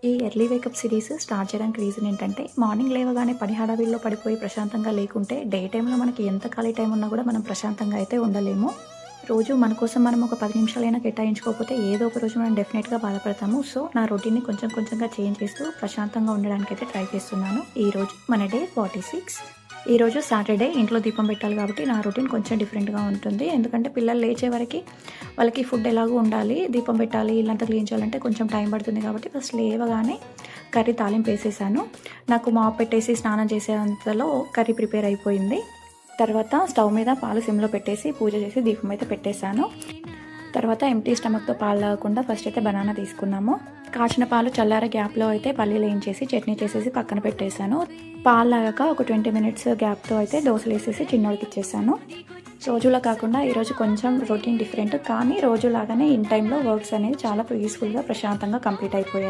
ఈ early wake up series start చేయడానికి reason ఏంటంటే, మార్నింగ్ లేవగానే పని హడావిడిలో పడిపోయి ప్రశాంతంగా లేకుంటే, డే టైంలో మనకి ఎంత ఖాళీ టైం ఉన్నా కూడా మనం ప్రశాంతంగా అయితే ఉండలేము. రోజు మన కోసం మనం ఒక 10 నిమిషాలైనా కేటాయించుకోకపోతే ఏదో ఒక రోజు మనం డెఫినెట్‌గా బాధపడతాము. సో, నా రొటీన్‌ని కొంచెం కొంచెంగా చేంజ్ చేస్తూ ప్రశాంతంగా ఉండడానికైతే ట్రై చేస్తున్నాను. ఈరోజు మన డే 46. ఈరోజు సాటర్డే, ఇంట్లో దీపం పెట్టాలి కాబట్టి నా రొటీన్ కొంచెం డిఫరెంట్‌గా ఉంటుంది. ఎందుకంటే పిల్లలు లేచే వరకి వాళ్ళకి ఫుడ్ ఎలాగో ఉండాలి, దీపం పెట్టాలి, ఇల్లంతా క్లీన్ చేయాలంటే కొంచెం టైం పడుతుంది కాబట్టి ఫస్ట్ లేవగానే కర్రీ తాలింపు వేసేసాను. నాకు మాప్ పెట్టేసి స్నానం చేసేంతలో కర్రీ ప్రిపేర్ అయిపోయింది. తర్వాత స్టవ్ మీద పాలు సిమ్లో పెట్టేసి పూజ చేసి దీపం అయితే పెట్టేశాను. తర్వాత ఎంప్టీ స్టమక్తో పాలు తాగకుండా ఫస్ట్ అయితే బనానా తీసుకున్నాము. కాచిన పాలు చల్లారే గ్యాప్లో అయితే పల్లీలు వేయించేసి చట్నీ చేసేసి పక్కన పెట్టేశాను. పాలు తాగాక ఒక 20 మినిట్స్ గ్యాప్తో అయితే దోశలు వేసేసి చిన్నోడికి ఇచ్చేసాను. రోజులా కాకుండా ఈరోజు కొంచెం రొటీన్ డిఫరెంట్, కానీ రోజులాగానే ఇన్ టైంలో వర్క్స్ అనేది చాలా పీస్ఫుల్గా ప్రశాంతంగా కంప్లీట్ అయిపోయాయి.